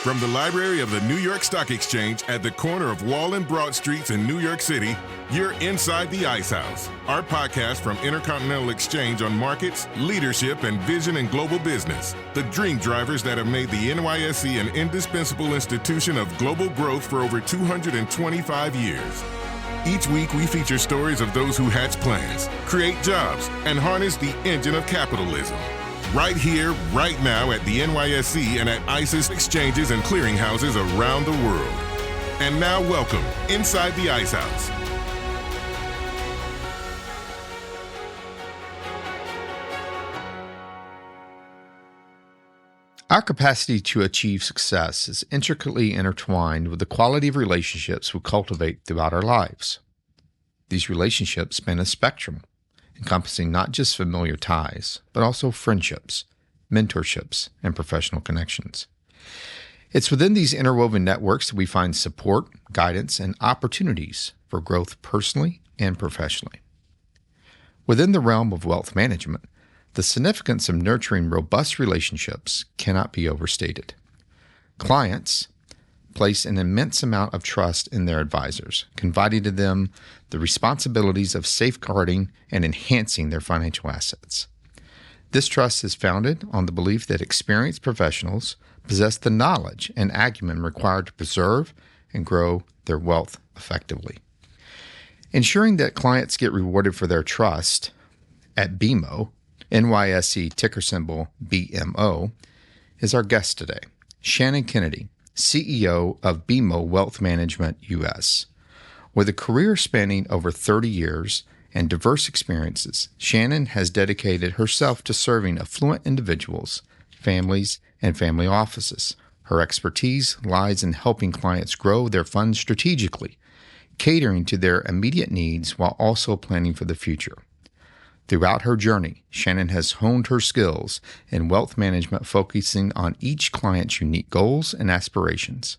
From the library of the New York Stock Exchange at the corner of Wall and Broad Streets in New York City, you're inside the Ice House, our podcast from Intercontinental Exchange on markets, leadership, and vision in global business. The dream drivers that have made the NYSE an indispensable institution of global growth for over 225 years. Each week, we feature stories of those who hatch plans, create jobs, and harness the engine of capitalism. Right here, right now at the NYSE and at ICE's exchanges and clearinghouses around the world. And now welcome inside the Ice House. Our capacity to achieve success is intricately intertwined with the quality of relationships we cultivate throughout our lives. These relationships span a spectrum, encompassing not just familiar ties, but also friendships, mentorships, and professional connections. It's within these interwoven networks that we find support, guidance, and opportunities for growth personally and professionally. Within the realm of wealth management, the significance of nurturing robust relationships cannot be overstated. Clients place an immense amount of trust in their advisors, confiding to them the responsibilities of safeguarding and enhancing their financial assets. This trust is founded on the belief that experienced professionals possess the knowledge and acumen required to preserve and grow their wealth effectively. Ensuring that clients get rewarded for their trust at BMO, NYSE ticker symbol BMO, is our guest today, Shannon Kennedy, CEO of BMO Wealth Management U.S. With a career spanning over 30 years and diverse experiences, Shannon has dedicated herself to serving affluent individuals, families, and family offices. Her expertise lies in helping clients grow their funds strategically, catering to their immediate needs while also planning for the future. Throughout her journey, Shannon has honed her skills in wealth management, focusing on each client's unique goals and aspirations.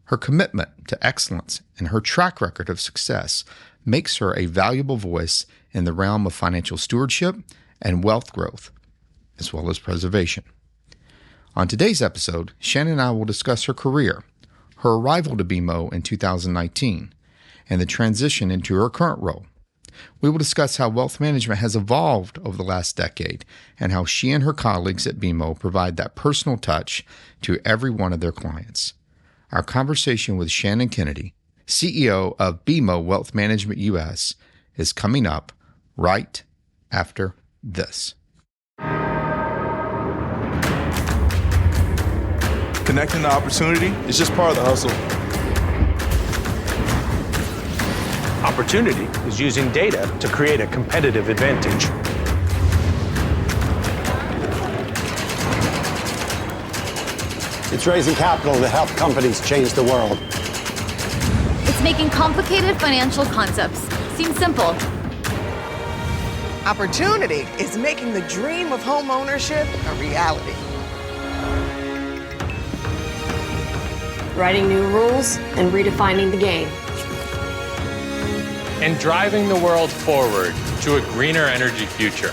Her commitment to excellence and her track record of success makes her a valuable voice in the realm of financial stewardship and wealth growth, as well as preservation. On today's episode, Shannon and I will discuss her career, her arrival to BMO in 2019, and the transition into her current role. We will discuss how wealth management has evolved over the last decade and how she and her colleagues at BMO provide that personal touch to every one of their clients. Our conversation with Shannon Kennedy, CEO of BMO Wealth Management U.S., is coming up right after this. Connecting the opportunity is just part of the hustle. Opportunity is using data to create a competitive advantage. It's raising capital to help companies change the world. It's making complicated financial concepts seem simple. Opportunity is making the dream of home ownership a reality. Writing new rules and redefining the game. And driving the world forward to a greener energy future.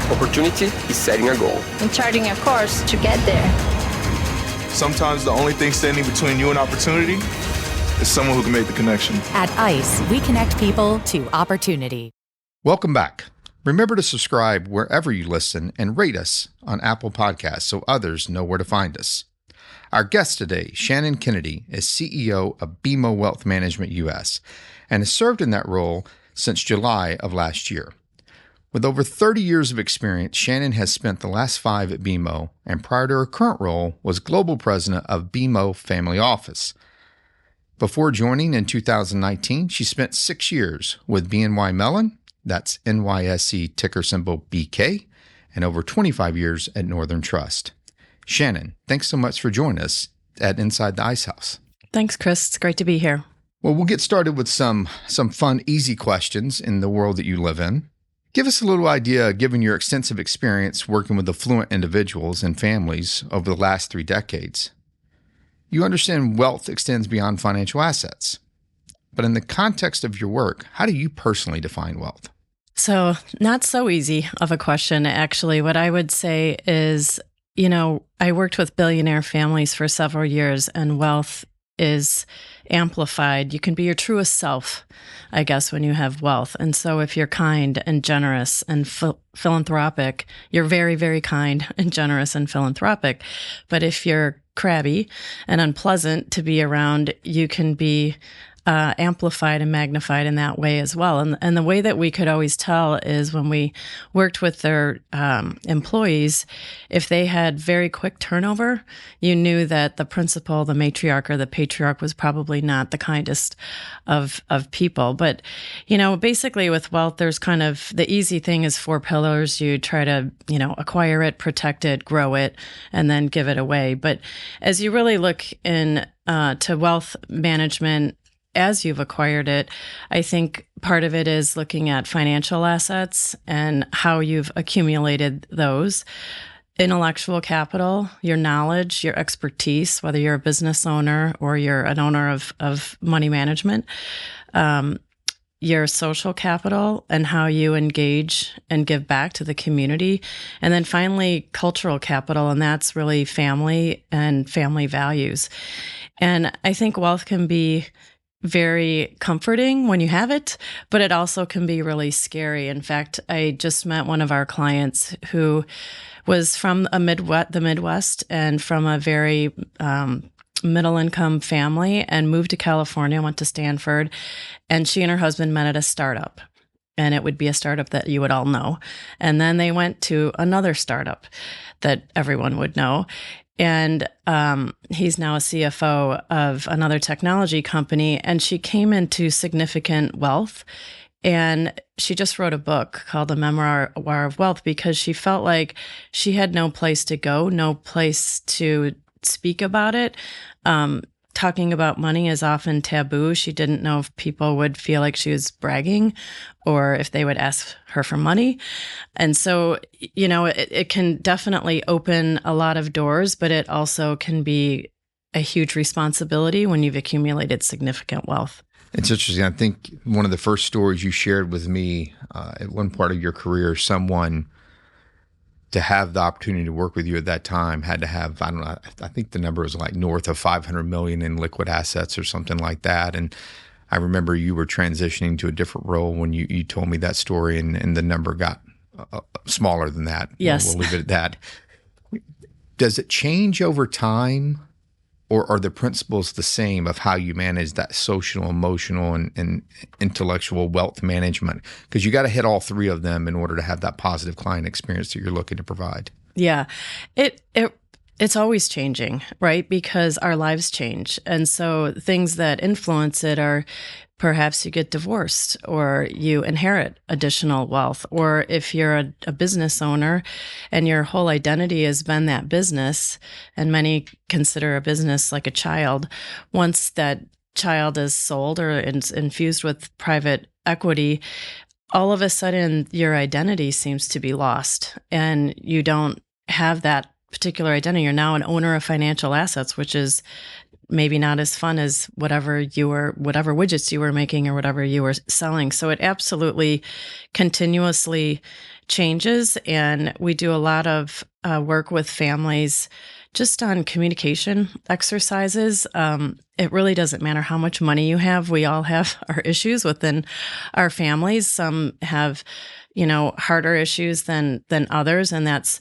Opportunity is setting a goal and charting a course to get there. Sometimes the only thing standing between you and opportunity is someone who can make the connection. At ICE, we connect people to opportunity. Welcome back. Remember to subscribe wherever you listen and rate us on Apple Podcasts so others know where to find us. Our guest today, Shannon Kennedy, is CEO of BMO Wealth Management U.S. and has served in that role since July of last year. With over 30 years of experience, Shannon has spent the last 5 at BMO, and prior to her current role, was Global President of BMO Family Office. Before joining in 2019, she spent 6 years with BNY Mellon, that's NYSE ticker symbol BK, and over 25 years at Northern Trust. Shannon, thanks so much for joining us at Inside the Ice House. Thanks, Chris. It's great to be here. Well, we'll get started with some fun, easy questions in the world that you live in. Give us a little idea, given your extensive experience working with affluent individuals and families over the last 3 decades. You understand wealth extends beyond financial assets. But in the context of your work, how do you personally define wealth? So, not so easy of a question, actually. What I would say is, I worked with billionaire families for several years, and wealth is amplified. You can be your truest self, I guess, when you have wealth. And so if you're kind and generous and philanthropic, you're very, very kind and generous and philanthropic. But if you're crabby and unpleasant to be around, you can be amplified and magnified in that way as well. And the way that we could always tell is when we worked with their employees, if they had very quick turnover, you knew that the principal, the matriarch, or the patriarch was probably not the kindest of people. But, basically with wealth, there's kind of the easy thing is 4 pillars. You try to, acquire it, protect it, grow it, and then give it away. But as you really look in to wealth management, as you've acquired it, I think part of it is looking at financial assets and how you've accumulated those. Intellectual capital, your knowledge, your expertise, whether you're a business owner or you're an owner of money management, your social capital and how you engage and give back to the community. And then finally, cultural capital, and that's really family and family values. And I think wealth can be very comforting when you have it, but it also can be really scary. In fact, I just met one of our clients who was from the Midwest and from a very middle-income family and moved to California, went to Stanford, and she and her husband met at a startup. And it would be a startup that you would all know. And then they went to another startup that everyone would know. And he's now a CFO of another technology company. And she came into significant wealth. And she just wrote a book called The Memoir of Wealth because she felt like she had no place to go, no place to speak about it. Talking about money is often taboo. She didn't know if people would feel like she was bragging or if they would ask her for money. And so, it can definitely open a lot of doors, but it also can be a huge responsibility when you've accumulated significant wealth. It's interesting. I think one of the first stories you shared with me at one part of your career, someone to have the opportunity to work with you at that time had to have, I don't know, I think the number was like north of 500 million in liquid assets or something like that. And I remember you were transitioning to a different role when you told me that story, and the number got smaller than that. Yes. We'll leave it at that. Does it change over time, or are the principles the same of how you manage that social, emotional, and intellectual wealth management? Because you got to hit all 3 of them in order to have that positive client experience that you're looking to provide. Yeah, it's always changing, right? Because our lives change. And so things that influence it are perhaps you get divorced or you inherit additional wealth. Or if you're a business owner and your whole identity has been that business, and many consider a business like a child, once that child is sold or is infused with private equity, all of a sudden your identity seems to be lost and you don't have that particular identity. You're now an owner of financial assets, which is maybe not as fun as whatever widgets you were making or whatever you were selling. So it absolutely continuously changes. And we do a lot of work with families just on communication exercises. It really doesn't matter how much money you have. We all have our issues within our families. Some have, harder issues than others. And that's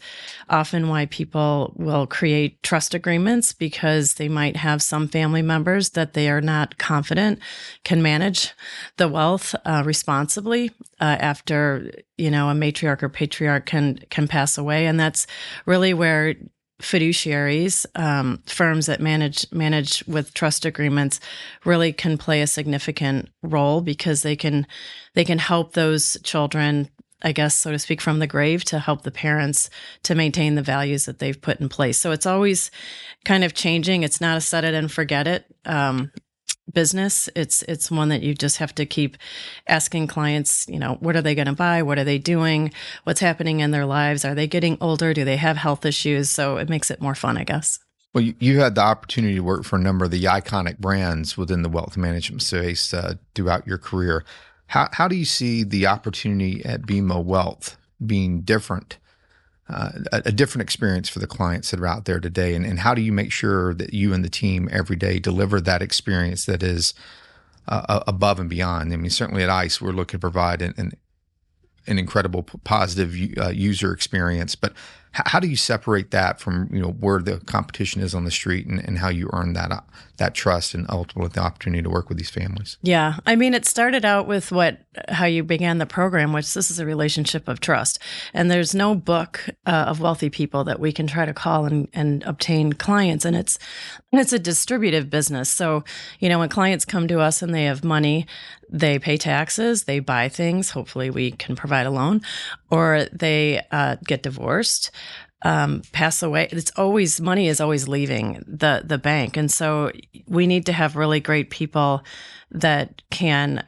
often why people will create trust agreements, because they might have some family members that they are not confident can manage the wealth responsibly after, a matriarch or patriarch can pass away. And that's really where fiduciaries, firms that manage with trust agreements really can play a significant role, because they can help those children, I guess, so to speak, from the grave, to help the parents to maintain the values that they've put in place. So it's always kind of changing. It's not a set it and forget it business. It's one that you just have to keep asking clients, what are they going to buy? What are they doing? What's happening in their lives? Are they getting older? Do they have health issues? So it makes it more fun, I guess. Well, you had the opportunity to work for a number of the iconic brands within the wealth management space throughout your career. How do you see the opportunity at BMO Wealth being different, a different experience for the clients that are out there today? And how do you make sure that you and the team every day deliver that experience that is above and beyond? I mean, certainly at ICE, we're looking to provide an incredible positive user experience, but how do you separate that from where the competition is on the street, and how you earn that trust and ultimately the opportunity to work with these families? Yeah, I mean, it started out with how you began the program, which this is a relationship of trust, and there's no book of wealthy people that we can try to call and obtain clients, and it's a distributive business. So when clients come to us and they have money, they pay taxes, they buy things. Hopefully, we can provide a loan, or they get divorced, pass away. Money is always leaving the bank, and so we need to have really great people that can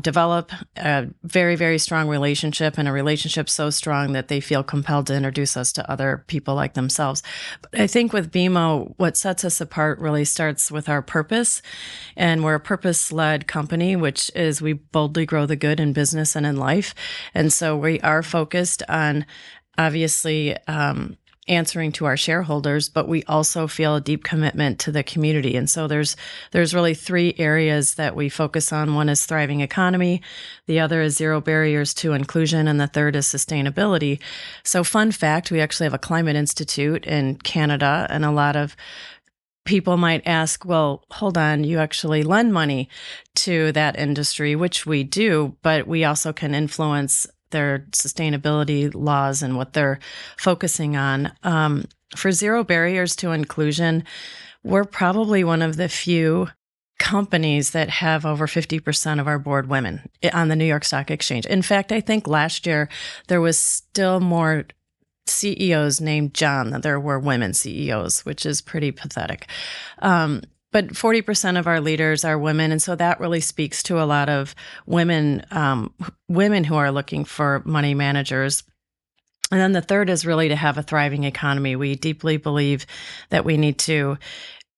develop a very, very strong relationship, and a relationship so strong that they feel compelled to introduce us to other people like themselves. But I think with BMO, what sets us apart really starts with our purpose. And we're a purpose-led company, which is we boldly grow the good in business and in life. And so we are focused on, obviously, answering to our shareholders, but we also feel a deep commitment to the community. And so there's really three areas that we focus on. One is thriving economy, the other is zero barriers to inclusion, and the third is sustainability. So fun fact, we actually have a climate institute in Canada, and a lot of people might ask, well, hold on, you actually lend money to that industry, which we do, but we also can influence their sustainability laws and what they're focusing on. For zero barriers to inclusion, we're probably one of the few companies that have over 50% of our board women on the New York Stock Exchange. In fact, I think last year there was still more CEOs named John than there were women CEOs, which is pretty pathetic. But 40% of our leaders are women, and so that really speaks to a lot of women who are looking for money managers. And then the third is really to have a thriving economy. We deeply believe that we need to,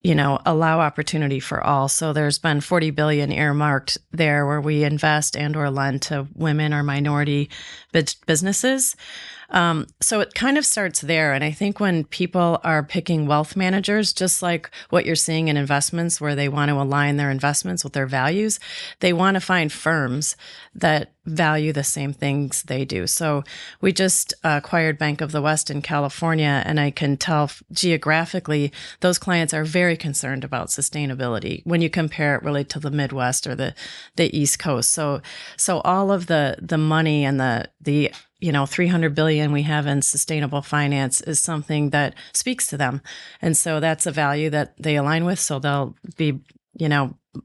allow opportunity for all. So there's been $40 billion earmarked there where we invest and/or lend to women or minority businesses. So it kind of starts there. And I think when people are picking wealth managers, just like what you're seeing in investments where they want to align their investments with their values, they want to find firms that value the same things they do. So we just acquired Bank of the West in California, and I can tell geographically those clients are very concerned about sustainability when you compare it really to the Midwest or the East Coast. So all of the money and the $300 billion we have in sustainable finance is something that speaks to them. And so that's a value that they align with. So they'll be,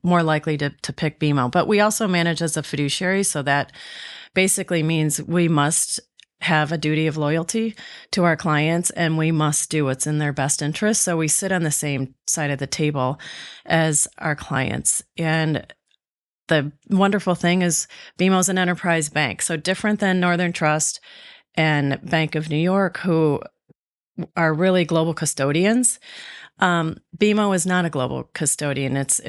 more likely to pick BMO. But we also manage as a fiduciary. So that basically means we must have a duty of loyalty to our clients, and we must do what's in their best interest. So we sit on the same side of the table as our clients. And the wonderful thing is BMO is an enterprise bank, so different than Northern Trust and Bank of New York, who are really global custodians. BMO is not a global custodian. It's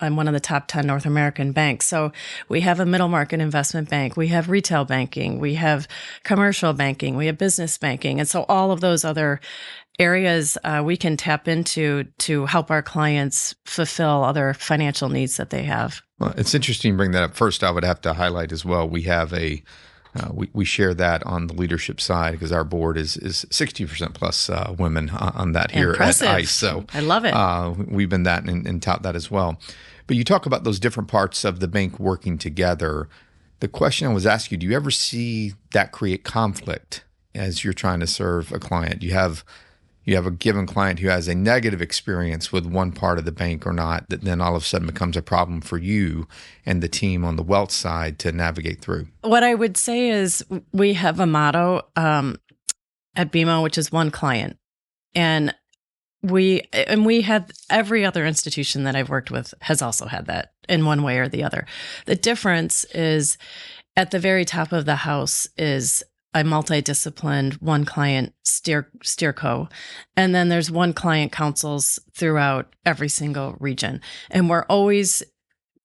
I'm one of the top 10 North American banks. So we have a middle market investment bank. We have retail banking. We have commercial banking. We have business banking. And so all of those other areas we can tap into to help our clients fulfill other financial needs that they have. Well, it's interesting you bring that up. First, I would have to highlight as well, we have we share that on the leadership side because our board is 60% plus women on that here Impressive. At ICE. So I love it. We've been that and tout that as well. But you talk about those different parts of the bank working together. The question I was asking you, do you ever see that create conflict as you're trying to serve a client? You have a given client who has a negative experience with one part of the bank or not, that then all of a sudden becomes a problem for you and the team on the wealth side to navigate through. What I would say is we have a motto at BMO, which is one client. And we had every other institution that I've worked with has also had that in one way or the other. The difference is at the very top of the house is a multidisciplined one client steerco, and then there's one client councils throughout every single region. And we're always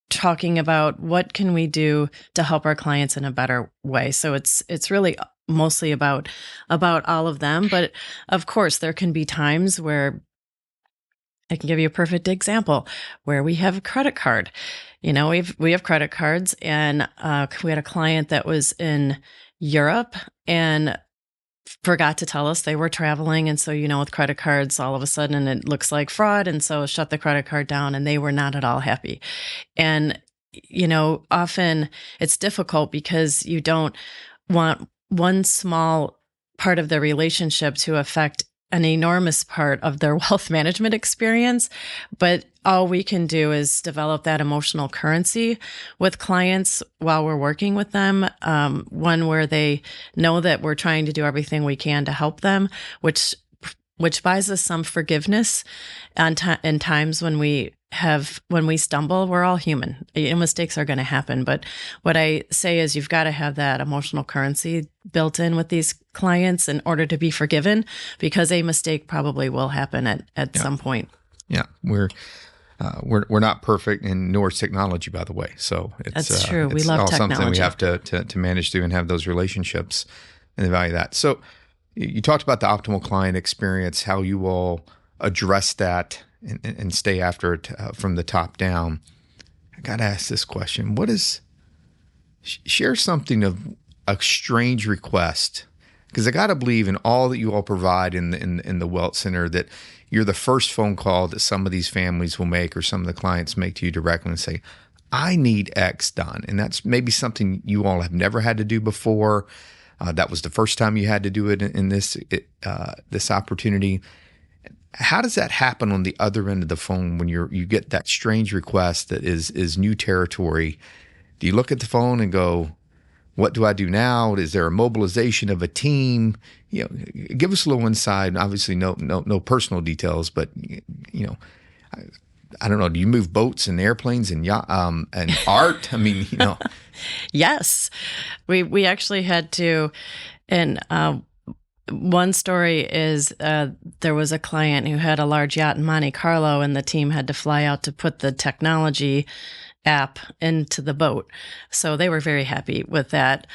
talking about what can we do to help our clients in a better way. So it's really mostly about all of them. But of course, there can be times where I can give you a perfect example where we have a credit card. We have credit cards, and we had a client that was in Europe and forgot to tell us they were traveling. And so, with credit cards, all of a sudden it looks like fraud. And so shut the credit card down, and they were not at all happy. And, often it's difficult because you don't want one small part of the relationship to affect an enormous part of their wealth management experience. But all we can do is develop that emotional currency with clients while we're working with them. One where they know that we're trying to do everything we can to help them, which buys us some forgiveness in times when we stumble. We're all human. Mistakes are going to happen. But what I say is you've got to have that emotional currency built in with these clients in order to be forgiven, because a mistake probably will happen at some point. Yeah. We're not perfect, and nor is technology, by the way. So that's true. We love technology. Something we have to manage through and have those relationships and value that. So you talked about the optimal client experience, how you will address that and stay after it from the top down. I got to ask this question. Share something of a strange request, because I got to believe in all that you all provide in the Wealth Center that you're the first phone call that some of these families will make, or some of the clients make to you directly and say, I need X done. And that's maybe something you all have never had to do before. That was the first time you had to do it in this opportunity. How does that happen on the other end of the phone when you get that strange request that is new territory? Do you look at the phone and go, what do I do now? Is there a mobilization of a team? Give us a little insight. Obviously, no personal details, but I don't know. Do you move boats and airplanes and art? I mean, Yes, we actually had to, and one story is there was a client who had a large yacht in Monte Carlo, and the team had to fly out to put the technology app into the boat. So they were very happy with that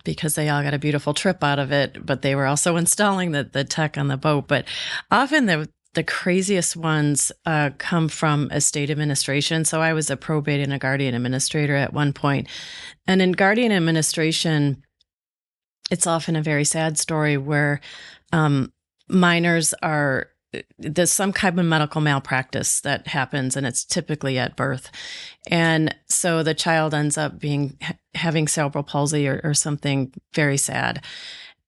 because they all got a beautiful trip out of it, but they were also installing the tech on the boat. But often the craziest ones come from estate administration. So I was a probate and a guardian administrator at one point. And in guardian administration, it's often a very sad story where minors there's some kind of medical malpractice that happens, and it's typically at birth. And so the child ends up having cerebral palsy or something very sad.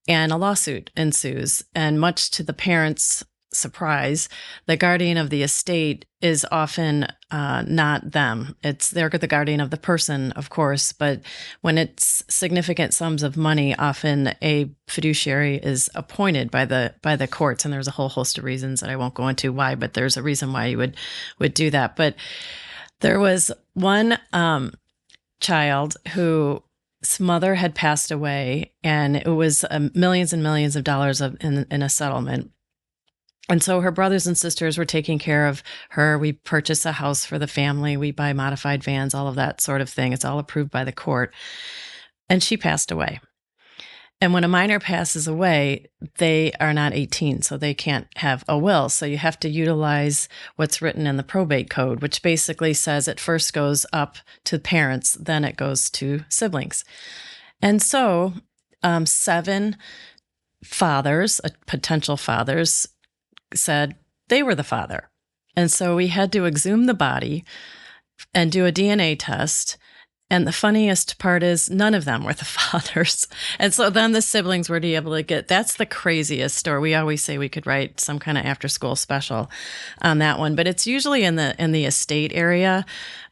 And a lawsuit ensues. And much to the parents' surprise, the guardian of the estate is often not them. They're the guardian of the person, of course, but when it's significant sums of money, often a fiduciary is appointed by the courts, and there's a whole host of reasons that I won't go into why, but there's a reason why you would do that. But there was one child whose mother had passed away, and it was millions and millions of dollars in a settlement. And so her brothers and sisters were taking care of her. We purchase a house for the family. We buy modified vans, all of that sort of thing. It's all approved by the court. And she passed away. And when a minor passes away, they are not 18, so they can't have a will. So you have to utilize what's written in the probate code, which basically says it first goes up to parents, then it goes to siblings. And so 7 fathers, potential fathers, said they were the father. And so we had to exhume the body and do a DNA test. And the funniest part is none of them were the fathers. And so then the siblings were able to that's the craziest story. We always say we could write some kind of after school special on that one, but it's usually in the estate area.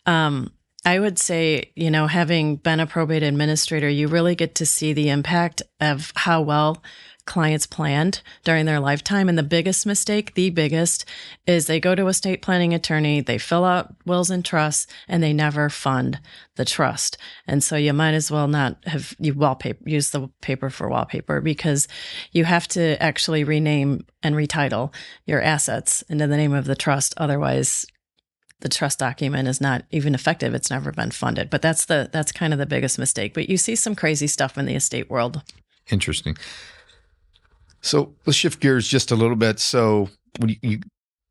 I would say, having been a probate administrator, you really get to see the impact of how well clients planned during their lifetime. And the biggest mistake, is they go to a estate planning attorney, they fill out wills and trusts, and they never fund the trust. And so you might as well not have use the paper for wallpaper, because you have to actually rename and retitle your assets into the name of the trust. Otherwise, the trust document is not even effective. It's never been funded. But that's kind of the biggest mistake. But you see some crazy stuff in the estate world. Interesting. So let's shift gears just a little bit. So when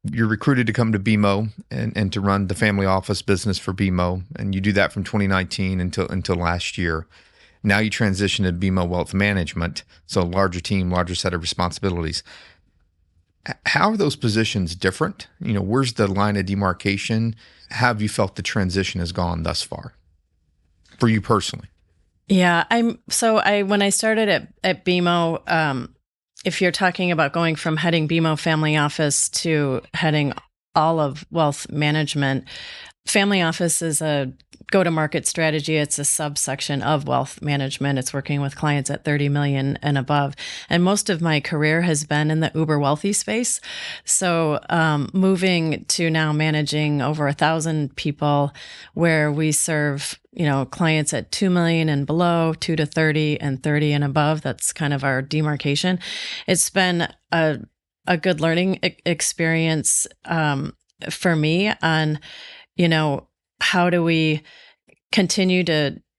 you're recruited to come to BMO and to run the family office business for BMO, and you do that from 2019 until last year. Now you transition to BMO Wealth Management, so larger team, larger set of responsibilities. How are those positions different? Where's the line of demarcation? How have you felt the transition has gone thus far for you personally? Yeah, when I started at BMO, if you're talking about going from heading BMO Family Office to heading all of wealth management, Family Office is a go-to-market strategy. It's a subsection of wealth management. It's working with clients at 30 million and above. And most of my career has been in the uber wealthy space. So moving to now managing over 1,000 people, where we serve clients at 2 million and below, 2 to 30, and 30 and above. That's kind of our demarcation. It's been a good learning experience for me on how do we continue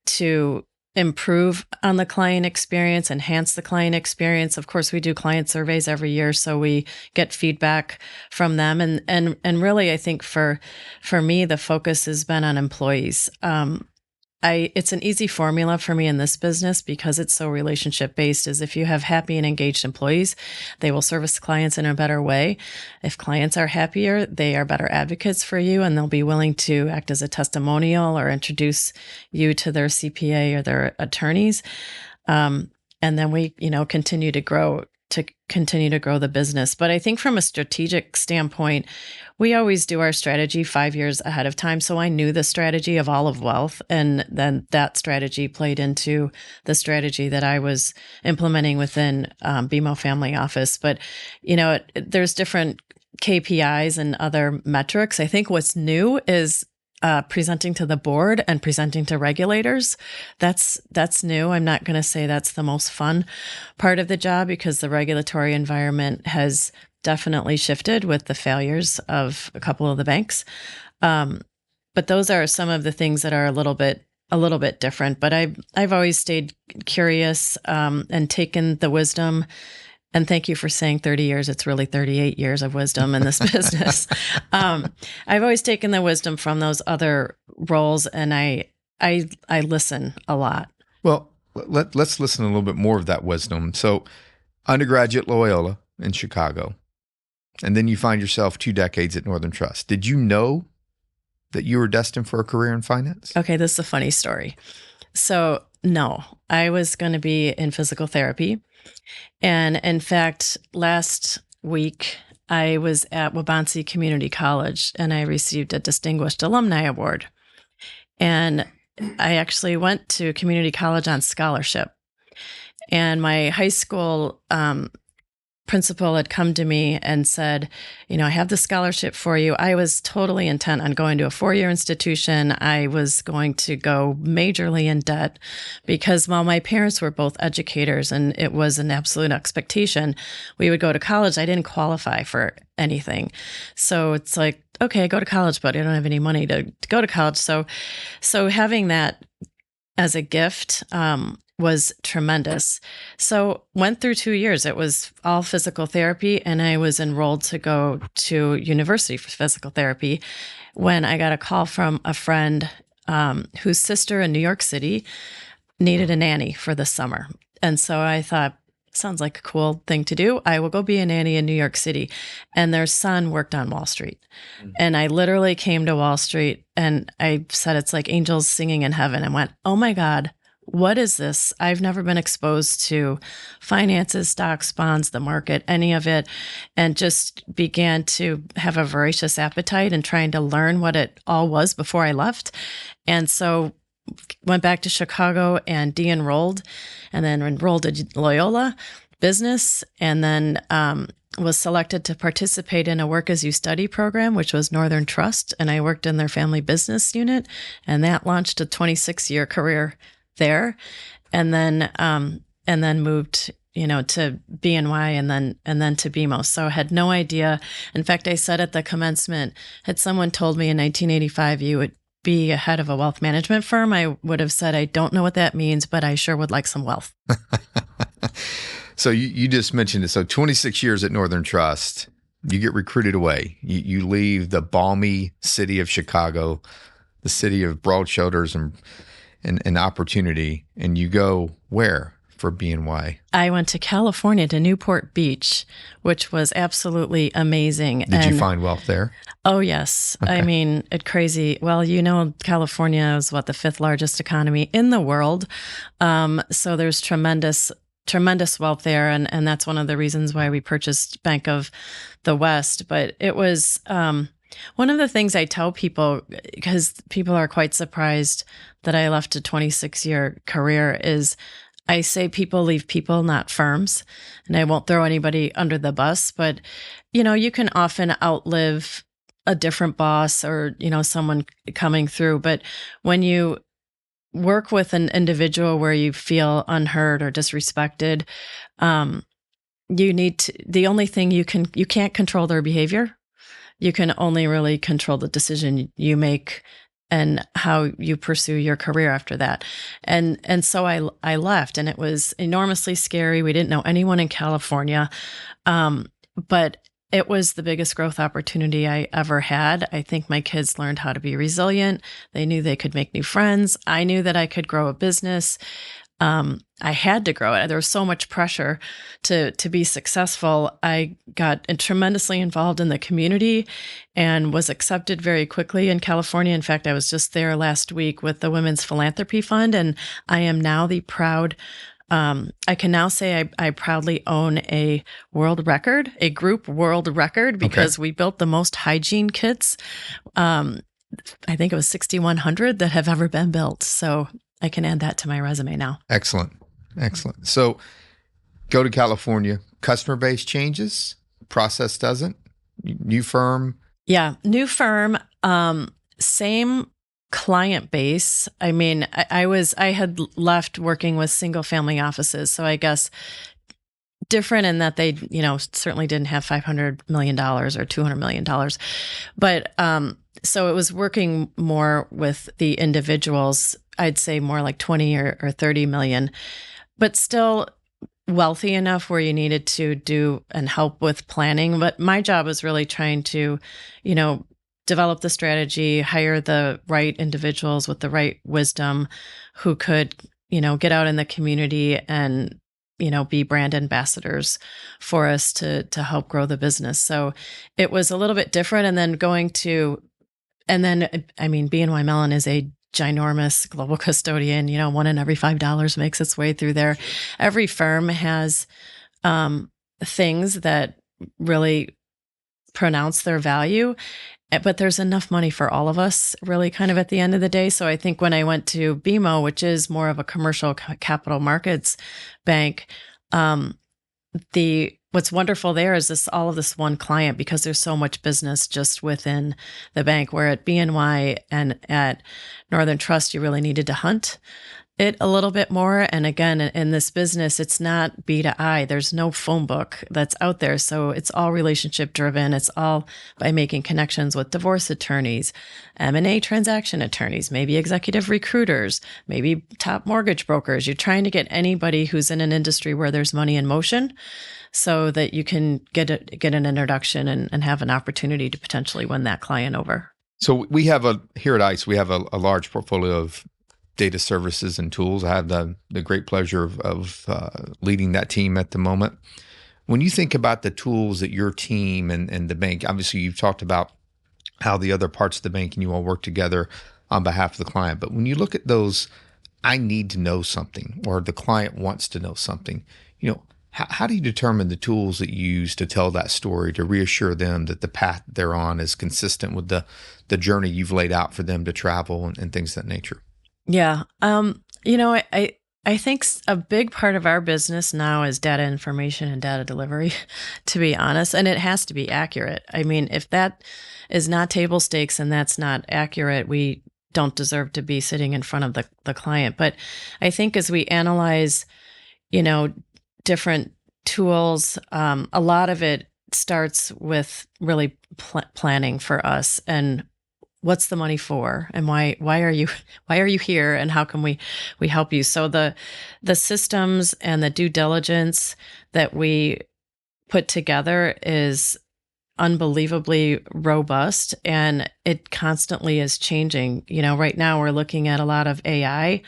to improve on the client experience, enhance the client experience. Of course, we do client surveys every year, so we get feedback from them. And really, I think for me, the focus has been on employees. It's an easy formula for me in this business because it's so relationship based, is if you have happy and engaged employees, they will service clients in a better way. If clients are happier, they are better advocates for you, and they'll be willing to act as a testimonial or introduce you to their CPA or their attorneys. And then we, continue to grow the business. But I think from a strategic standpoint, we always do our strategy 5 years ahead of time. So I knew the strategy of all of wealth, and then that strategy played into the strategy that I was implementing within BMO Family Office. But, there's different KPIs and other metrics. I think what's new is presenting to the board and presenting to regulators. That's new. I'm not going to say that's the most fun part of the job, because the regulatory environment has definitely shifted with the failures of a couple of the banks. But those are some of the things that are a little bit different. But I've always stayed curious and taken the wisdom. And thank you for saying 30 years. It's really 38 years of wisdom in this business. I've always taken the wisdom from those other roles, and I listen a lot. Well, let's listen a little bit more of that wisdom. So, undergraduate Loyola in Chicago, and then you find yourself 2 decades at Northern Trust. Did you know that you were destined for a career in finance? Okay, this is a funny story. So, no, I was going to be in physical therapy. And in fact, last week, I was at Wabansie Community College, and I received a Distinguished Alumni Award. And I actually went to community college on scholarship. And my high school principal had come to me and said, I have the scholarship for you. I was totally intent on going to a 4-year institution. I was going to go majorly in debt because while my parents were both educators and it was an absolute expectation, we would go to college. I didn't qualify for anything. So it's like, okay, go to college, but I don't have any money to go to college. So having that as a gift, was tremendous. So went through 2 years. It was all physical therapy, and I was enrolled to go to university for physical therapy when I got a call from a friend whose sister in New York City needed a nanny for the summer. And so I thought, sounds like a cool thing to do. I will go be a nanny in New York City. And their son worked on Wall Street. Mm-hmm. And I literally came to Wall Street and I said, it's like angels singing in heaven, and went, oh my God, what is this? I've never been exposed to finances, stocks, bonds, the market, any of it, and just began to have a voracious appetite and trying to learn what it all was before I left. And so went back to Chicago and de-enrolled, and then enrolled at Loyola Business, and then was selected to participate in a work as you study program, which was Northern Trust. And I worked in their family business unit, and that launched a 26-year career there, and then moved to BNY and then to BMO. So I had no idea. In fact, I said at the commencement, had someone told me in 1985 you would be a head of a wealth management firm, I would have said, I don't know what that means, but I sure would like some wealth. So you just mentioned it. So 26 years at Northern Trust, you get recruited away. You leave the balmy city of Chicago, the city of broad shoulders and opportunity, and you go where for BNY? I went to California, to Newport Beach, which was absolutely amazing. Did you find wealth there? Oh, yes. Okay. I mean, it's crazy. Well, California is the fifth largest economy in the world. So there's tremendous wealth there. And that's one of the reasons why we purchased Bank of the West. But it was one of the things I tell people, because people are quite surprised that I left a 26-year career, is I say people leave people, not firms. And I won't throw anybody under the bus, but, you can often outlive a different boss or, someone coming through. But when you work with an individual where you feel unheard or disrespected, the only thing you can't control their behavior. You can only really control the decision you make and how you pursue your career after that. And so I left, and it was enormously scary. We didn't know anyone in California, but it was the biggest growth opportunity I ever had. I think my kids learned how to be resilient. They knew they could make new friends. I knew that I could grow a business. I had to grow it. There was so much pressure to be successful. I got tremendously involved in the community and was accepted very quickly in California. In fact, I was just there last week with the Women's Philanthropy Fund, and I am now the proud I can now say I proudly own a group world record, because we built the most hygiene kits. I think it was 6,100 that have ever been built. So I can add that to my resume now. Excellent. So go to California, customer base changes, process doesn't, new firm. Yeah, new firm, same client base. I mean, I had left working with single family offices. So I guess different in that they, certainly didn't have $500 million or $200 million. But, so it was working more with the individuals, I'd say more like 20 or 30 million, but still wealthy enough where you needed to do and help with planning. But my job was really trying to, develop the strategy, hire the right individuals with the right wisdom who could, get out in the community and, be brand ambassadors for us to help grow the business. So it was a little bit different. And then BNY Mellon is a ginormous global custodian. 1 in every $5 makes its way through there. Every firm has things that really pronounce their value, but there's enough money for all of us, really, kind of at the end of the day. So I think when I went to BMO, which is more of a commercial capital markets bank, what's wonderful there is all of this one client, because there's so much business just within the bank, where at BNY and at Northern Trust, you really needed to hunt it a little bit more. And again, in this business, it's not B to I. There's no phone book that's out there. So it's all relationship driven. It's all by making connections with divorce attorneys, M&A transaction attorneys, maybe executive recruiters, maybe top mortgage brokers. You're trying to get anybody who's in an industry where there's money in motion, so that you can get an introduction and have an opportunity to potentially win that client over. So we have here at ICE, we have a large portfolio of data services and tools. I have the great pleasure of leading that team at the moment. When you think about the tools that your team and the bank, obviously you've talked about how the other parts of the bank and you all work together on behalf of the client. But when you look at those, I need to know something, or the client wants to know something, how do you determine the tools that you use to tell that story, to reassure them that the path they're on is consistent with the journey you've laid out for them to travel and things of that nature? Yeah. I think a big part of our business now is data information and data delivery, to be honest, and it has to be accurate. I mean, if that is not table stakes and that's not accurate, we don't deserve to be sitting in front of the client. But I think as we analyze, different tools. A lot of it starts with really planning for us and what's the money for, and why are you here, and how can we help you? So the systems and the due diligence that we put together is unbelievably robust, and it constantly is changing. Right now we're looking at a lot of AI,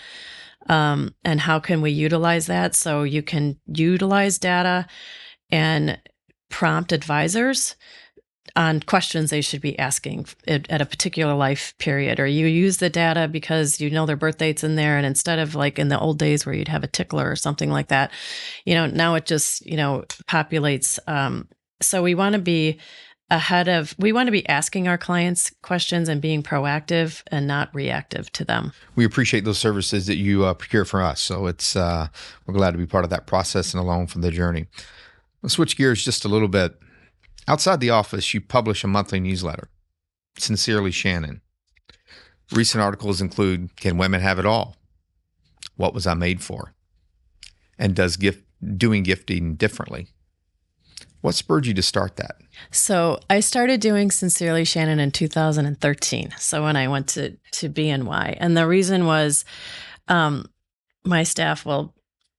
and how can we utilize that? So you can utilize data and prompt advisors on questions they should be asking at a particular life period, or you use the data because their birth date's in there, and instead of like in the old days where you'd have a tickler or something like that, now it just populates. So we want to be we want to be asking our clients questions and being proactive and not reactive to them. We appreciate those services that you procure for us. So it's we're glad to be part of that process and along for the journey. Let's switch gears just a little bit. Outside the office, you publish a monthly newsletter, Sincerely Shannon. Recent articles include, Can Women Have It All? What Was I Made For? And Does Doing Gifting Differently? What spurred you to start that? So I started doing Sincerely Shannon in 2013. So when I went to BNY. And the reason was my staff will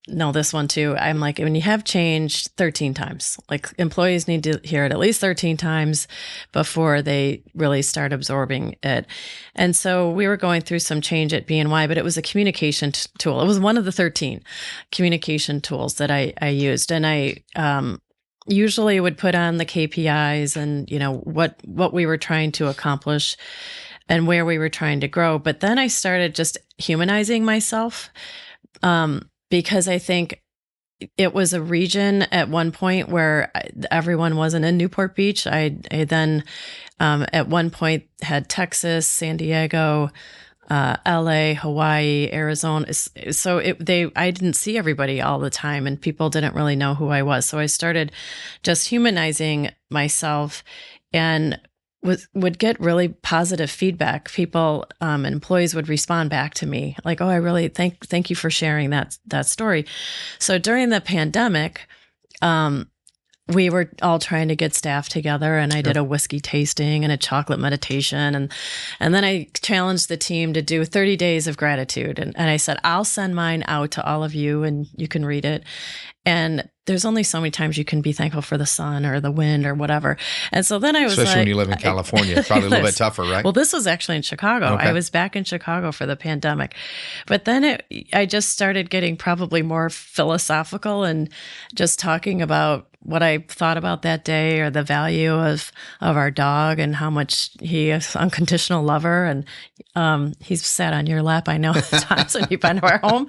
know this one too. I'm like, when you have change 13 times, like employees need to hear it at least 13 times before they really start absorbing it. And so we were going through some change at BNY, but it was a communication tool. It was one of the 13 communication tools that I used. And I usually would put on the KPIs and, what we were trying to accomplish and where we were trying to grow. But then I started just humanizing myself, because I think it was a region at one point where everyone wasn't in Newport Beach. I then at one point had Texas, San Diego, LA, Hawaii, Arizona. So I didn't see everybody all the time, and people didn't really know who I was. So I started just humanizing myself, and would get really positive feedback. People, employees would respond back to me like, "Oh, I really thank you for sharing that story." So during the pandemic, we were all trying to get staff together, and I did a whiskey tasting and a chocolate meditation, and then I challenged the team to do 30 days of gratitude, and I said, I'll send mine out to all of you, and you can read it. And there's only so many times you can be thankful for the sun or the wind or whatever. And so then I was especially when you live in California, it's probably a little bit tougher, right? Well, this was actually in Chicago. Okay. I was back in Chicago for the pandemic. But then I just started getting probably more philosophical and just talking about what I thought about that day, or the value of our dog and how much he is unconditional lover. And he's sat on your lap, I know, times when you've been to our home.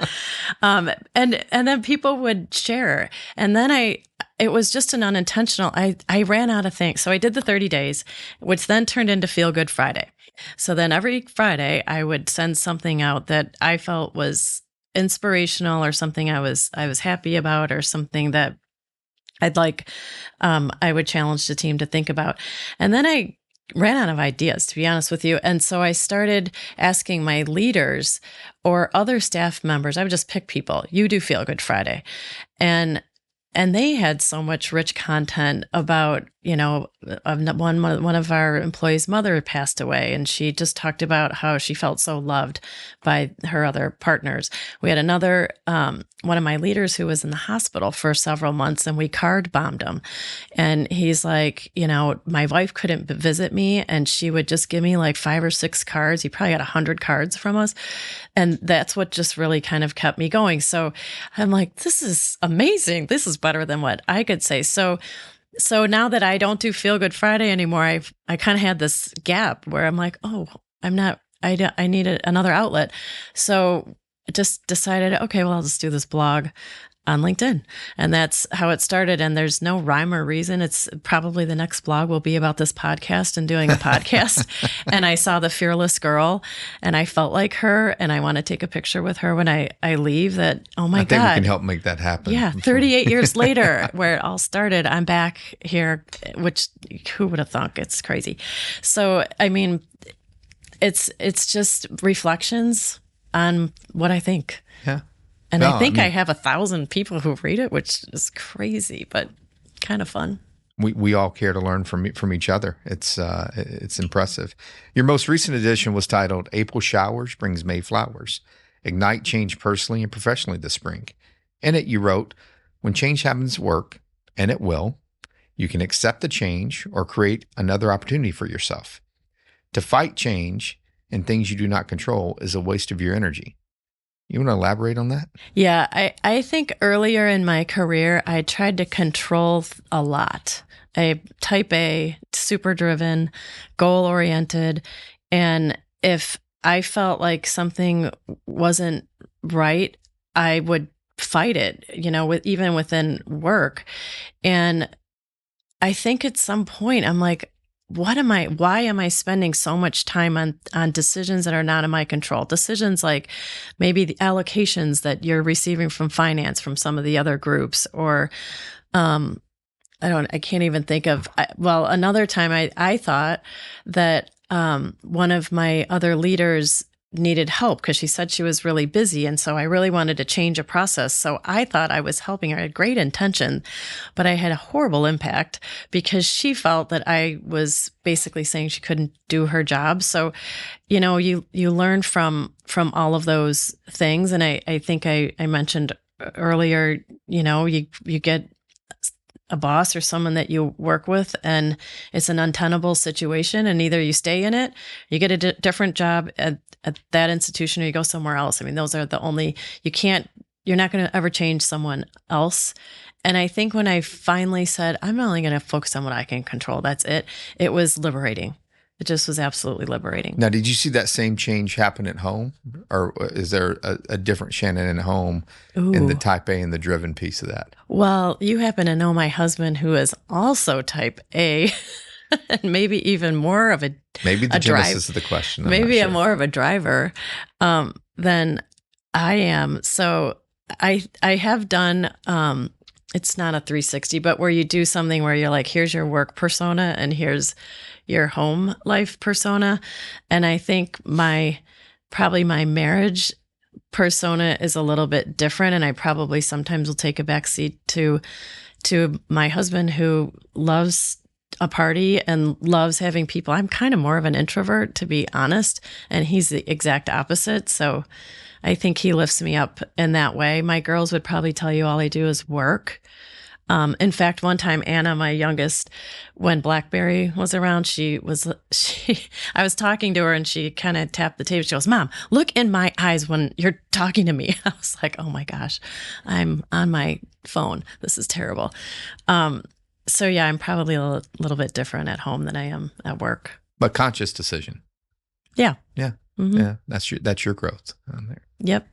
And then people would share. And then it was just an unintentional, I ran out of things. So I did the 30 days, which then turned into Feel Good Friday. So then every Friday I would send something out that I felt was inspirational, or something I was happy about, or something that I'd like, I would challenge the team to think about. And then I ran out of ideas, to be honest with you. And so I started asking my leaders or other staff members, I would just pick people, you do Feel Good Friday. And they had so much rich content about, one of our employees' mother had passed away, and she just talked about how she felt so loved by her other partners. We had another, one of my leaders who was in the hospital for several months, and we card bombed him. And he's like, my wife couldn't visit me, and she would just give me like 5 or 6 cards. He probably got 100 cards from us. And that's what just really kind of kept me going. So I'm like, this is amazing. This is better than what I could say. So now that I don't do Feel Good Friday anymore, I kind of had this gap where I'm like, oh, I need another outlet. So I just decided, okay, well, I'll just do this blog on LinkedIn. And that's how it started. And there's no rhyme or reason. It's probably the next blog will be about this podcast and doing a podcast. And I saw the fearless girl, and I felt like her, and I want to take a picture with her when I leave. That, oh my God. I think we can help make that happen. Yeah. 38 years later, where it all started, I'm back here, which who would have thunk? It's crazy. So, I mean, it's just reflections on what I think. Yeah. And I think I have 1,000 people who read it, which is crazy, but kind of fun. We all care to learn from each other. It's impressive. Your most recent edition was titled "April Showers Brings May Flowers: Ignite Change Personally and Professionally This Spring." In it, you wrote, "When change happens at work, and it will, you can accept the change or create another opportunity for yourself. To fight change and things you do not control is a waste of your energy." You want to elaborate on that? Yeah, I think earlier in my career, I tried to control a lot. Type A, super driven, goal oriented. And if I felt like something wasn't right, I would fight it, even within work. And I think at some point I'm like, why am I spending so much time on decisions that are not in my control? Decisions like maybe the allocations that you're receiving from finance from some of the other groups, or I can't even think of, another time I thought that one of my other leaders needed help because she said she was really busy. And so I really wanted to change a process. So I thought I was helping her. I had great intention, but I had a horrible impact because she felt that I was basically saying she couldn't do her job. So, you learn from all of those things. And I think I mentioned earlier, you get a boss or someone that you work with and it's an untenable situation, and either you stay in it, you get a different job at that institution, or you go somewhere else. I mean, those are the only, you're not going to ever change someone else. And I think when I finally said, I'm only going to focus on what I can control, that's it, it was liberating. It just was absolutely liberating. Now, did you see that same change happen at home? Or is there a different Shannon at home in the type A and the driven piece of that? Well, you happen to know my husband, who is also type A, and maybe even more of maybe the genesis of the question. Maybe I'm more of a driver than I am. So I have done, it's not a 360, but where you do something where you're like, here's your work persona and here's your home life persona. And I think probably my marriage persona is a little bit different. And I probably sometimes will take a backseat to my husband, who loves a party and loves having people. I'm kind of more of an introvert, to be honest, and he's the exact opposite. So I think he lifts me up in that way. My girls would probably tell you all I do is work. In fact, one time, Anna, my youngest, when BlackBerry was around, I was talking to her and she kind of tapped the table. She goes, "Mom, look in my eyes when you're talking to me." I was like, oh my gosh, I'm on my phone. This is terrible. So yeah, I'm probably a little bit different at home than I am at work. But conscious decision. Yeah. Yeah. Mm-hmm. Yeah. That's your growth on there. Yep.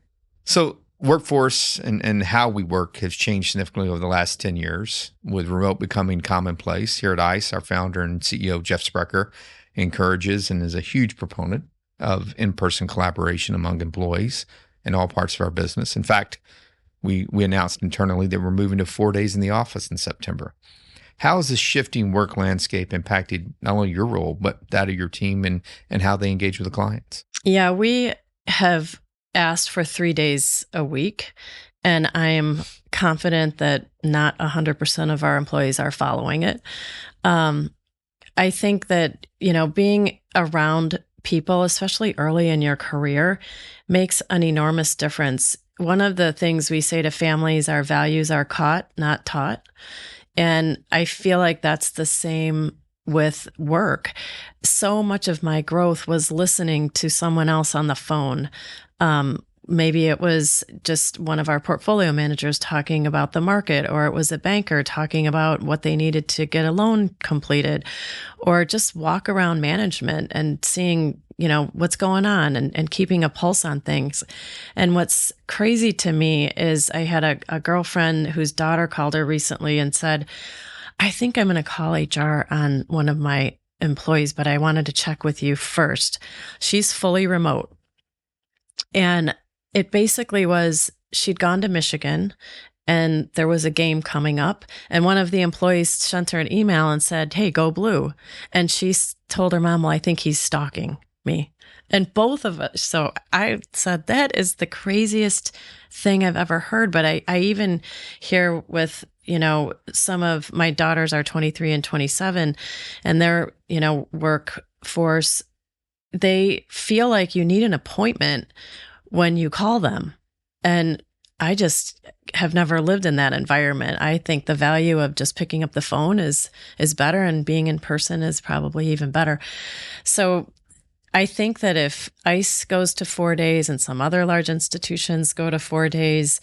So workforce and how we work has changed significantly over the last 10 years, with remote becoming commonplace. Here at ICE, our founder and CEO, Jeff Sprecher, encourages and is a huge proponent of in-person collaboration among employees in all parts of our business. In fact, we announced internally that we're moving to 4 days in the office in September. How has this shifting work landscape impacted not only your role, but that of your team and how they engage with the clients? Yeah, we have asked for 3 days a week, and I am confident that not 100% of our employees are following it. I think that, being around people, especially early in your career, makes an enormous difference. One of the things we say to families, our values are caught, not taught. And I feel like that's the same with work. So much of my growth was listening to someone else on the phone. Maybe it was just one of our portfolio managers talking about the market, or it was a banker talking about what they needed to get a loan completed, or just walk around management and seeing, what's going on and keeping a pulse on things. And what's crazy to me is I had a girlfriend whose daughter called her recently and said, "I think I'm going to call HR on one of my employees, but I wanted to check with you first." She's fully remote. And it basically was, she'd gone to Michigan and there was a game coming up, and one of the employees sent her an email and said, "Hey, go Blue." And she told her mom, "Well, I think he's stalking me." And both of us. So I said, that is the craziest thing I've ever heard. But I even hear with, some of my daughters are 23 and 27, and their, workforce, they feel like you need an appointment when you call them. And I just have never lived in that environment. I think the value of just picking up the phone is better, and being in person is probably even better. So I think that if ICE goes to 4 days and some other large institutions go to 4 days,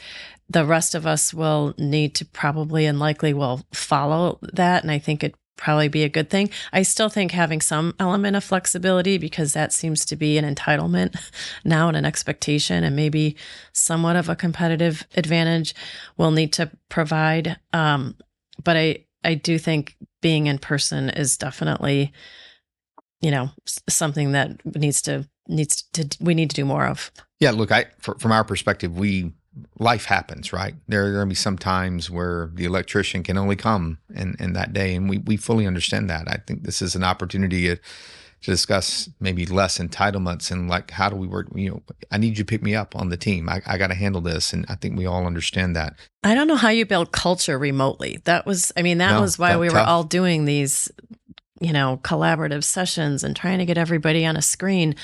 the rest of us will need to probably and likely will follow that. And I think it'd probably be a good thing. I still think having some element of flexibility, because that seems to be an entitlement now and an expectation, and maybe somewhat of a competitive advantage, we'll need to provide. But I do think being in person is definitely, something that we need to do more of. Yeah, look, from our perspective, life happens, right? There are going to be some times where the electrician can only come in that day, and we fully understand that. I think this is an opportunity to discuss maybe less entitlements and like, how do we work? I need you to pick me up on the team. I got to handle this, and I think we all understand that. I don't know how you build culture remotely. That was why we were all doing these collaborative sessions and trying to get everybody on a screen.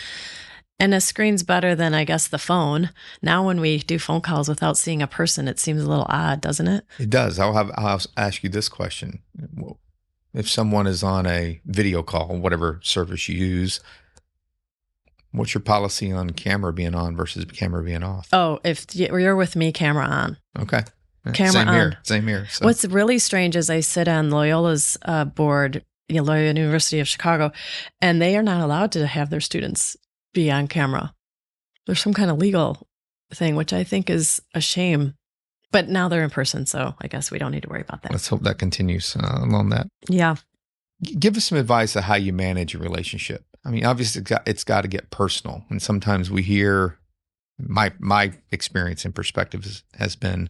And a screen's better than, I guess, the phone. Now, when we do phone calls without seeing a person, it seems a little odd, doesn't it? It does. I'll ask you this question. If someone is on a video call, whatever service you use, what's your policy on camera being on versus camera being off? Oh, if you're with me, camera on. Okay. Camera Same here. So. What's really strange is I sit on Loyola's board, Loyola University of Chicago, and they are not allowed to have their students be on camera. There's some kind of legal thing, which I think is a shame. But now they're in person, so I guess we don't need to worry about that. Let's hope that continues along that. Yeah. Give us some advice on how you manage a relationship. I mean, obviously, it's got to get personal. And sometimes we hear, my experience and perspective has been,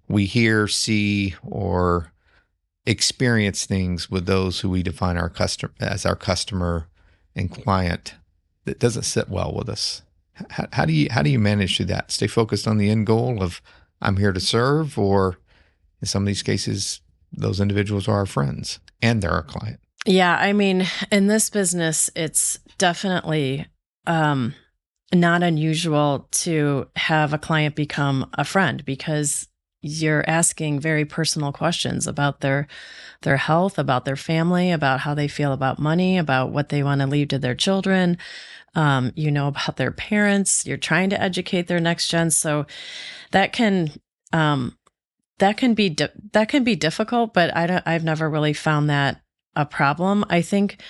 we hear, see, or experience things with those who we define as our customer and client that doesn't sit well with us. How do you manage through that? Stay focused on the end goal of I'm here to serve, or in some of these cases, those individuals are our friends and they're our client. Yeah, I mean, in this business, it's definitely not unusual to have a client become a friend, because you're asking very personal questions about their health, about their family, about how they feel about money, about what they want to leave to their children, about their parents. You're trying to educate their next gen. So that can be difficult, but I've never really found that a problem. I think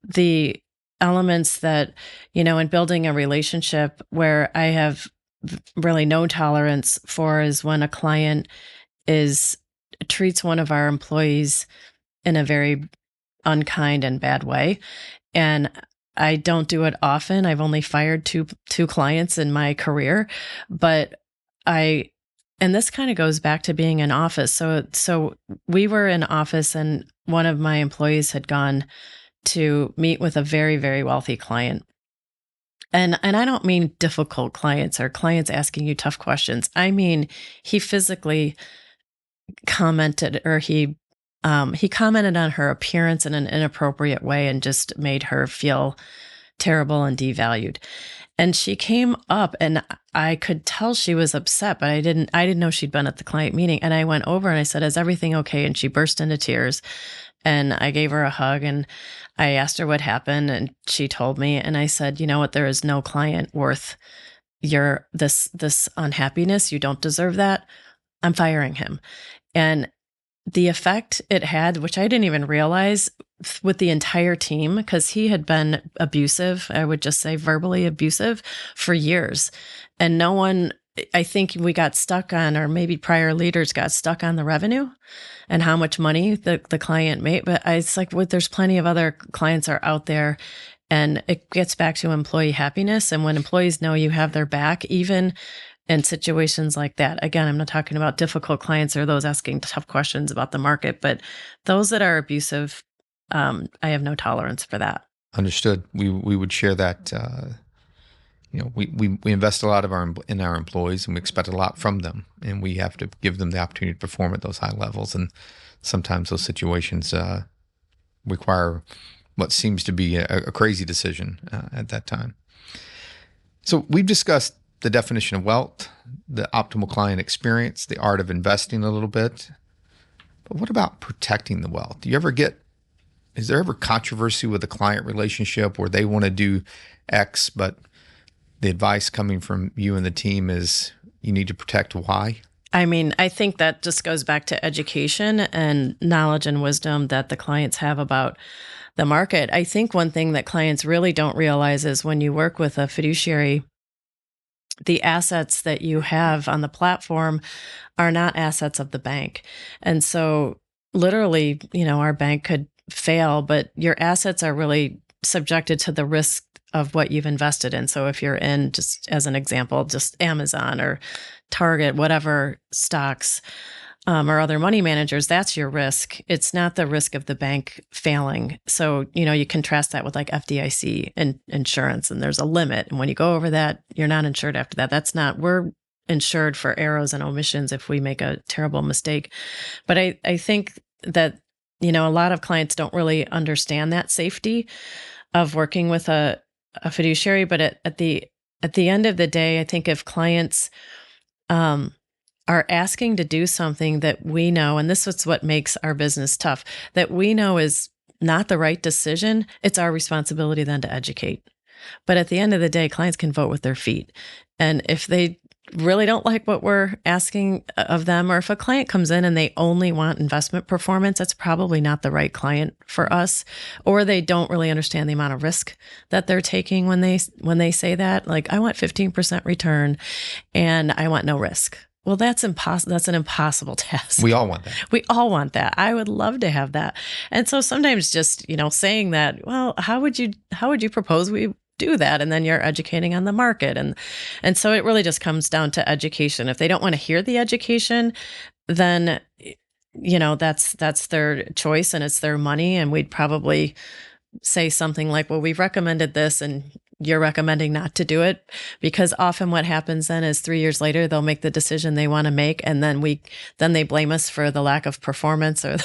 the elements that, in building a relationship where I have really no tolerance for is when a client treats one of our employees in a very unkind and bad way. And I don't do it often. I've only fired two clients in my career, but and this kind of goes back to being in office. So we were in office, and one of my employees had gone to meet with a very, very wealthy client. And I don't mean difficult clients or clients asking you tough questions. I mean, he physically commented, or he commented on her appearance in an inappropriate way and just made her feel terrible and devalued. And she came up, and I could tell she was upset, but I didn't know she'd been at the client meeting. And I went over and I said, "Is everything okay?" And she burst into tears. And I gave her a hug, and I asked her what happened, and she told me. And I said, "You know what? There is no client worth this unhappiness. You don't deserve that. I'm firing him." And the effect it had, which I didn't even realize, with the entire team, because he had been abusive, I would just say verbally abusive, for years. And no one, I think we got stuck on, or maybe prior leaders got stuck on the revenue and how much money the client made. But it's like, there's plenty of other clients are out there, and it gets back to employee happiness. And when employees know you have their back, even in situations like that, again, I'm not talking about difficult clients or those asking tough questions about the market, but those that are abusive, I have no tolerance for that. Understood. We would share that We invest a lot in our employees, and we expect a lot from them, and we have to give them the opportunity to perform at those high levels. And sometimes those situations require what seems to be a crazy decision at that time. So we've discussed the definition of wealth, the optimal client experience, the art of investing a little bit. But what about protecting the wealth? Is there ever controversy with a client relationship where they want to do X, but the advice coming from you and the team is you need to protect Y? I mean, I think that just goes back to education and knowledge and wisdom that the clients have about the market. I think one thing that clients really don't realize is when you work with a fiduciary, the assets that you have on the platform are not assets of the bank. And so literally, our bank could fail, but your assets are really subjected to the risk of what you've invested in. So if you're in, just as an example, just Amazon or Target, whatever stocks or other money managers, that's your risk. It's not the risk of the bank failing. So, you contrast that with like FDIC and insurance, and there's a limit. And when you go over that, you're not insured after that. We're insured for errors and omissions if we make a terrible mistake. But I think that, a lot of clients don't really understand that safety of working with a fiduciary. But at the end of the day, I think if clients are asking to do something that we know, and this is what makes our business tough, that we know is not the right decision, it's our responsibility then to educate. But at the end of the day, clients can vote with their feet. And if they really don't like what we're asking of them, or if a client comes in and they only want investment performance, that's probably not the right client for us, or they don't really understand the amount of risk that they're taking when they say that, like, I want 15% return and I want no risk. Well, that's impossible. That's an impossible task. We all want that. We all want that. I would love to have that. And so sometimes just, saying that, well, how would you propose we do that? And then you're educating on the market. And so it really just comes down to education. If they don't want to hear the education, then, that's their choice and it's their money. And we'd probably say something like, well, we've recommended this and you're recommending not to do it, because often what happens then is 3 years later, they'll make the decision they want to make. And then they blame us for the lack of performance or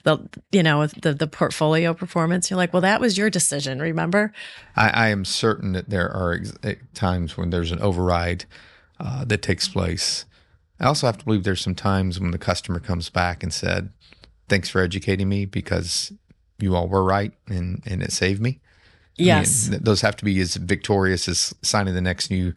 the portfolio performance. You're like, well, that was your decision. Remember? I am certain that there are times when there's an override that takes place. I also have to believe there's some times when the customer comes back and said, thanks for educating me because you all were right and it saved me. Yes. I mean, those have to be as victorious as signing the next new,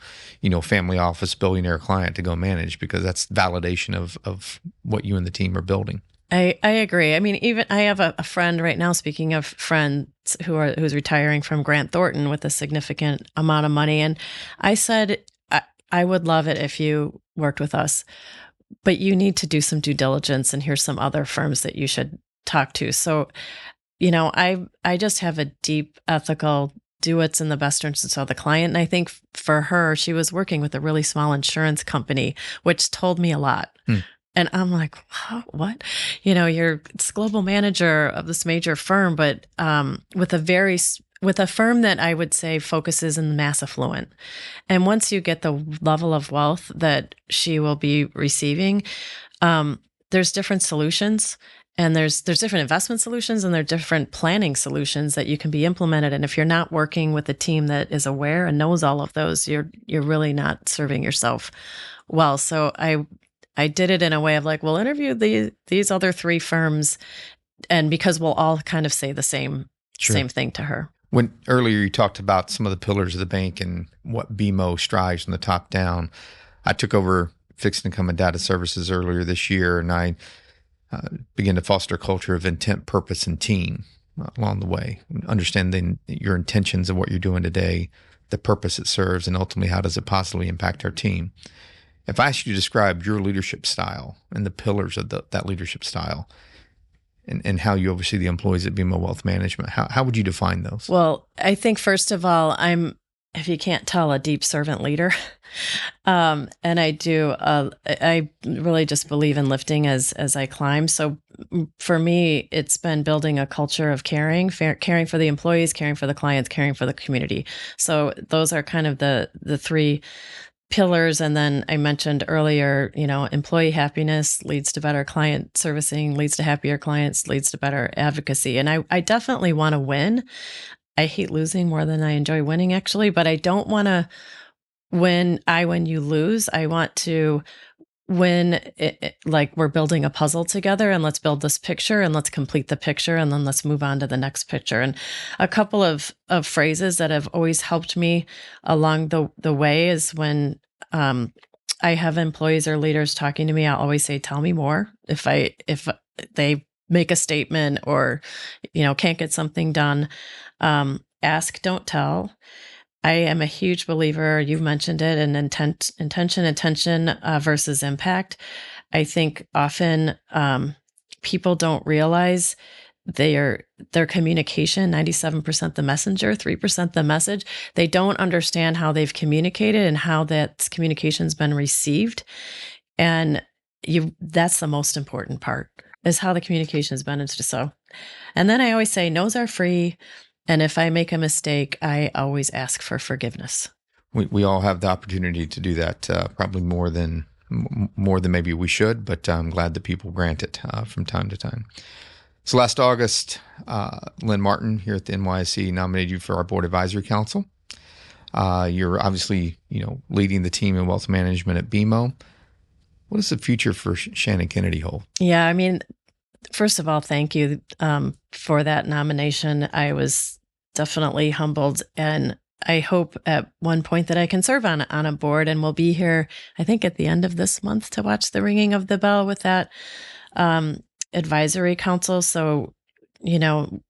family office billionaire client to go manage, because that's validation of what you and the team are building. I agree. I mean, even I have a friend right now, speaking of friends who's retiring from Grant Thornton with a significant amount of money. And I said, I would love it if you worked with us, but you need to do some due diligence, and here's some other firms that you should talk to. So, I just have a deep ethical do what's in the best interest of the client. And I think for her, she was working with a really small insurance company, which told me a lot. And I'm like, what? You're global manager of this major firm, but with a firm that I would say focuses in the mass affluent. And once you get the level of wealth that she will be receiving, there's different solutions. And there's different investment solutions, and there are different planning solutions that you can be implemented. And if you're not working with a team that is aware and knows all of those, you're really not serving yourself well. So I did it in a way of like, we'll interview these other three firms, and because we'll all kind of say the same thing to her. When earlier you talked about some of the pillars of the bank and what BMO strives from the top down, I took over fixed income and data services earlier this year, and I begin to foster a culture of intent, purpose, and team along the way. Understanding your intentions of what you're doing today, the purpose it serves, and ultimately how does it positively impact our team. If I asked you to describe your leadership style and the pillars of that leadership style and how you oversee the employees at BMO Wealth Management, how would you define those? Well, I think first of all, I'm, if you can't tell, a deep servant leader. And I really just believe in lifting as I climb. So for me, it's been building a culture of caring for the employees, caring for the clients, caring for the community. So those are kind of the three pillars. And then I mentioned earlier, employee happiness leads to better client servicing, leads to happier clients, leads to better advocacy. And I definitely want to win. I hate losing more than I enjoy winning, actually, but I don't want to win, you lose. I want to win like we're building a puzzle together, and let's build this picture and let's complete the picture, and then let's move on to the next picture. And a couple of phrases that have always helped me along the way is when I have employees or leaders talking to me, I'll always say, tell me more. If they make a statement or, can't get something done, ask, don't tell. I am a huge believer, you've mentioned it, in intention versus impact. I think often people don't realize their communication, 97% the messenger, 3% the message. They don't understand how they've communicated and how that communication's been received. And that's the most important part, is how the communication has been. And then I always say, no's are free. And if I make a mistake, I always ask for forgiveness. We all have the opportunity to do that, probably more than maybe we should, but I'm glad that people grant it from time to time. So last August, Lynn Martin here at the NYSE nominated you for our Board Advisory Council. You're obviously, leading the team in wealth management at BMO. What does the future for Shannon Kennedy hold? Yeah, first of all, thank you for that nomination. I was definitely humbled, and I hope at one point that I can serve on a board, and we'll be here, I think, at the end of this month to watch the ringing of the bell with that advisory council. So,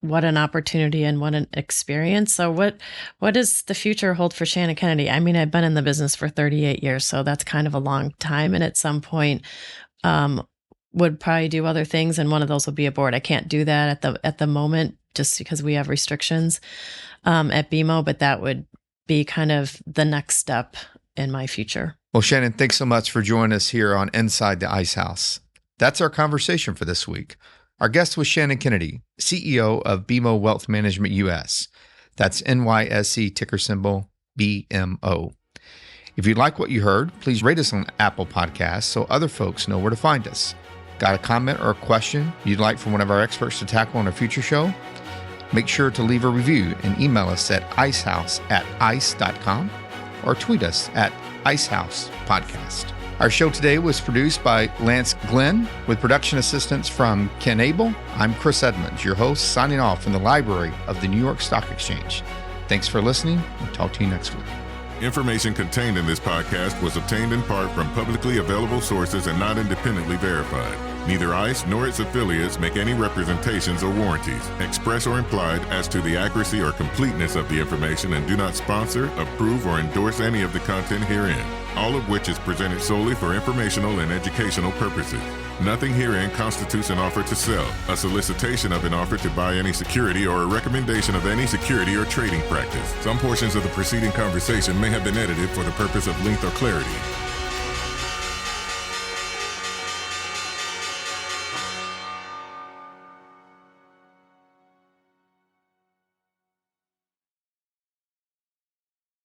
what an opportunity and what an experience. So what does the future hold for Shannon Kennedy? I've been in the business for 38 years, so that's kind of a long time. And at some point, would probably do other things, and one of those would be a board. I can't do that at the moment just because we have restrictions at BMO, but that would be kind of the next step in my future. Well, Shannon, thanks so much for joining us here on Inside the Ice House. That's our conversation for this week. Our guest was Shannon Kennedy, CEO of BMO Wealth Management U.S. That's NYSE ticker symbol BMO. If you like what you heard, please rate us on Apple Podcasts so other folks know where to find us. Got a comment or a question you'd like for one of our experts to tackle on a future show? Make sure to leave a review and email us at icehouse@ice.com or tweet us at icehousepodcast. Our show today was produced by Lance Glenn with production assistance from Ken Abel. I'm Chris Edmonds, your host, signing off from the library of the New York Stock Exchange. Thanks for listening, and talk to you next week. Information contained in this podcast was obtained in part from publicly available sources and not independently verified. Neither ICE nor its affiliates make any representations or warranties, express or implied, as to the accuracy or completeness of the information, and do not sponsor, approve, or endorse any of the content herein, all of which is presented solely for informational and educational purposes. Nothing herein constitutes an offer to sell, a solicitation of an offer to buy any security, or a recommendation of any security or trading practice. Some portions of the preceding conversation may have been edited for the purpose of length or clarity.